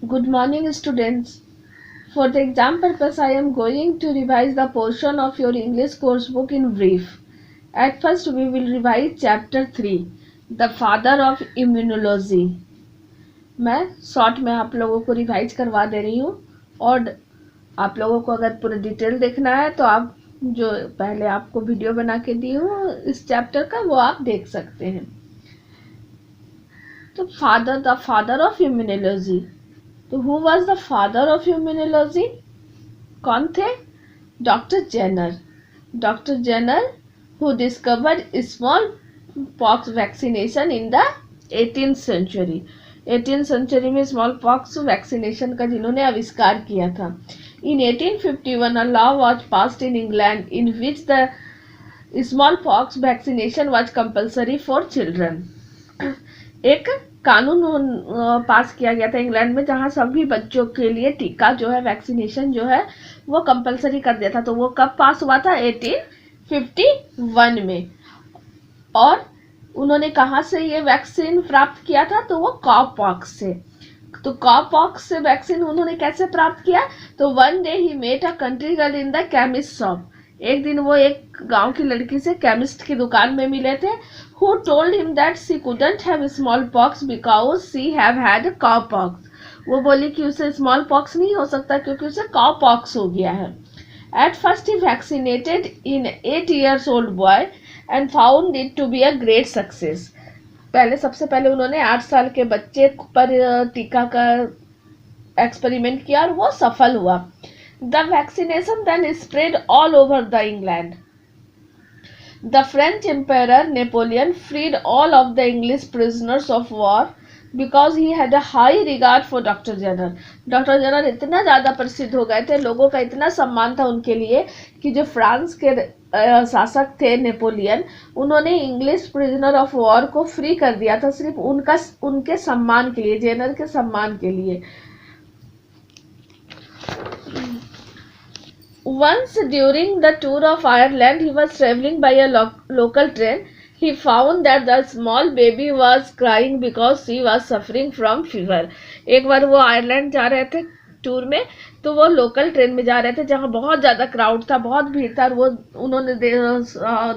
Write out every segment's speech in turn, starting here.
Good morning, students. For the exam purpose, I am going to revise the portion of your English course book in brief. At first, we will revise Chapter 3, The Father of Immunology. मैं short में आप लोगों को revise करवा दे रही हूँ और आप लोगों को अगर पूरा डिटेल देखना है तो आप जो पहले आपको वीडियो बना के दी हूँ इस चैप्टर का वो आप देख सकते हैं। तो द फादर ऑफ इम्यूनोलॉजी। तो who was the father of immunology? कौन थे? Doctor Jenner. Doctor Jenner who discovered smallpox vaccination in the 18th century. 18th century में स्मॉल पॉक्स वैक्सीनेशन का जिन्होंने आविष्कार किया था। इन 1851 a law was passed in England in which the smallpox vaccination was compulsory for children। एक कानून पास किया गया था इंग्लैंड में जहां सभी बच्चों के लिए टीका जो है वैक्सीनेशन जो है वो कंपलसरी कर दिया था। तो वो कब पास हुआ था? 1851 में। और उन्होंने कहाँ से ये वैक्सीन प्राप्त किया था? तो वो कॉपॉक्स से। तो कॉपॉक्स से वैक्सीन उन्होंने कैसे प्राप्त किया? तो one day he met a country girl in the chemist shop. एक दिन वो एक गांव की लड़की से केमिस्ट की दुकान में मिले थे। Who told him that she couldn't have smallpox because she have had cowpox। वो बोली कि उसे स्मॉल पॉक्स नहीं हो सकता क्योंकि उसे कॉपॉक्स हो गया है। At first he vaccinated in 8 years old boy and found it to be a great success। सबसे पहले उन्होंने 8 साल के बच्चे पर टीका का एक्सपेरिमेंट किया और वो सफल हुआ। The vaccination then spread all over the England। The French Emperor Napoleon freed all of the English prisoners of war because he had a high regard for Dr. Jenner। Doctor Jenner इतना ज़्यादा प्रसिद्ध हो गए थे, लोगों का इतना सम्मान था उनके लिए कि जो फ्रांस के शासक थे नेपोलियन, उन्होंने इंग्लिश प्रिजनर ऑफ वॉर को फ्री कर दिया था सिर्फ उनके सम्मान के लिए, जेनर के सम्मान के लिए। Once during the tour of Ireland, he was traveling by a local train. He found that the small baby was crying because she was suffering from fever। एक बार वो आयरलैंड जा रहे थे टूर में, तो वो लोकल ट्रेन में जा रहे थे जहाँ बहुत ज़्यादा क्राउड था, बहुत भीड़ था। वो उन्होंने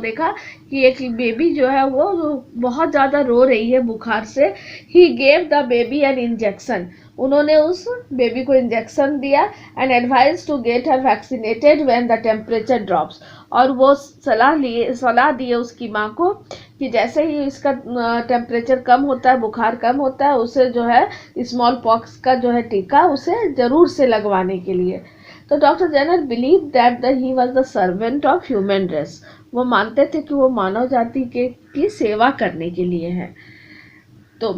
देखा कि एक बेबी जो है वो बहुत ज़्यादा रो रही है बुखार से। He gave the baby an injection. उन्होंने उस बेबी को इंजेक्शन दिया and advise to get her vaccinated when the temperature drops. और वो सलाह दिए उसकी माँ को कि जैसे ही इसका टेम्परेचर कम होता है, बुखार कम होता है, उसे जो है स्मॉल पॉक्स का जो है टीका उसे ज़रूर से लगवाने के लिए। तो doctor Jenner believe that he was the servant of human race. वो मानते थे कि वो मानव जाति की सेवा करने के लिए है। तो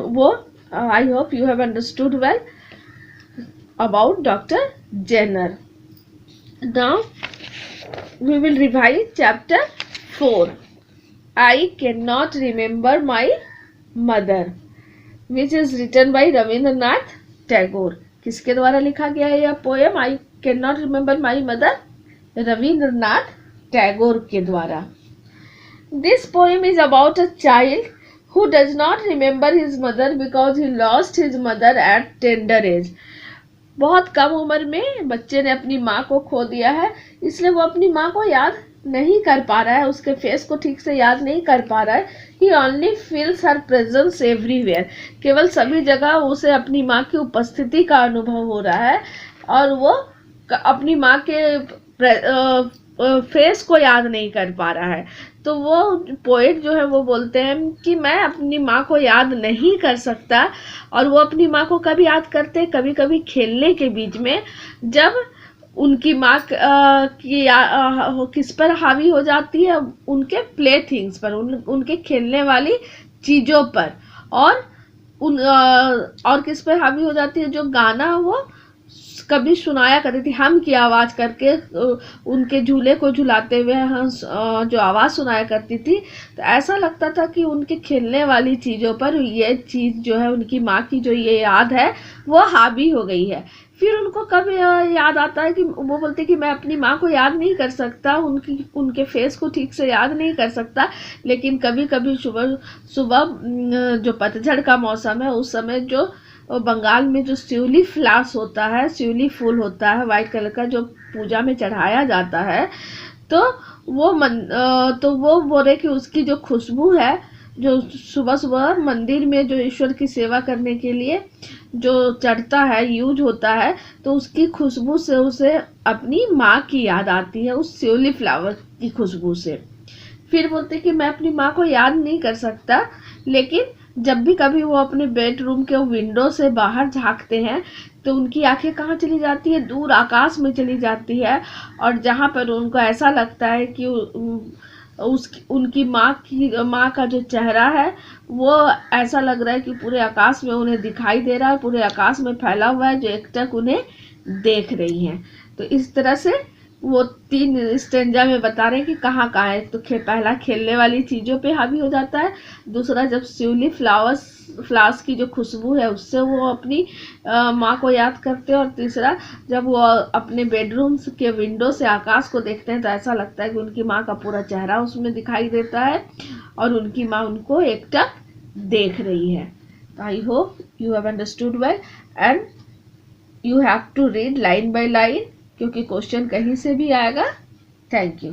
वो I hope you have understood well about Dr. Jenner. Now we will revise chapter 4. I cannot remember my mother, which is written by Rabindranath Tagore। किसके द्वारा लिखा गया है यह poem I cannot remember my mother? Rabindranath Tagore के द्वारा। This poem is about a child who does not remember his mother because he lost his mother at tender age। बहुत कम उम्र में बच्चे ने अपनी माँ को खो दिया है, इसलिए वो अपनी माँ को याद नहीं कर पा रहा है, उसके फेस को ठीक से याद नहीं कर पा रहा है। He only feels her presence everywhere। केवल सभी जगह उसे अपनी माँ की उपस्थिति का अनुभव हो रहा है और वो अपनी माँ के फेस को याद नहीं कर पा रहा है। तो वो पोएट जो है वो बोलते हैं कि मैं अपनी माँ को याद नहीं कर सकता। और वो अपनी माँ को कभी याद करते, कभी कभी खेलने के बीच में, जब उनकी माँ किस पर हावी हो जाती है? उनके प्ले थिंग्स पर, उनके खेलने वाली चीज़ों पर। और किस पर हावी हो जाती है? जो गाना वो कभी सुनाया करती थी हम की आवाज़ करके, उनके झूले को झुलाते हुए जो आवाज़ सुनाया करती थी। तो ऐसा लगता था कि उनके खेलने वाली चीज़ों पर ये चीज़ जो है, उनकी माँ की जो ये याद है वो हावी हो गई है। फिर उनको कब याद आता है कि वो बोलते कि मैं अपनी माँ को याद नहीं कर सकता, उनके फेस को ठीक से याद नहीं कर सकता। लेकिन कभी कभी सुबह सुबह जो पतझड़ का मौसम है उस समय जो बंगाल में जो शिवली फ्लावर्स होता है, शिवली फूल होता है वाइट कलर का, जो पूजा में चढ़ाया जाता है, तो तो वो बोले कि उसकी जो खुशबू है, जो सुबह सुबह मंदिर में जो ईश्वर की सेवा करने के लिए जो चढ़ता है, यूज होता है, तो उसकी खुशबू से उसे अपनी माँ की याद आती है, उस शिवली फ्लावर की खुशबू से। फिर बोलते कि मैं अपनी माँ को याद नहीं कर सकता, लेकिन जब भी कभी वो अपने बेडरूम के विंडो से बाहर झांकते हैं तो उनकी आंखें कहाँ चली जाती है, दूर आकाश में चली जाती है, और जहाँ पर उनको ऐसा लगता है कि उनकी माँ का जो चेहरा है वो ऐसा लग रहा है कि पूरे आकाश में उन्हें दिखाई दे रहा है, पूरे आकाश में फैला हुआ है, जो एकटक उन्हें देख रही हैं। तो इस तरह से वो 3 स्टेंजा में बता रहे हैं कि कहाँ कहाँ है। तो पहला खेलने वाली चीज़ों पे हावी हो जाता है, दूसरा जब शिवली फ्लावर्स की जो खुशबू है उससे वो अपनी माँ को याद करते हैं, और तीसरा जब वो अपने बेडरूम के विंडो से आकाश को देखते हैं तो ऐसा लगता है कि उनकी माँ का पूरा चेहरा उसमें दिखाई देता है और उनकी माँ उनको एकटक देख रही है। I hope you have understood well, and you have to read line by line, क्योंकि क्वेश्चन कहीं से भी आएगा। Thank you.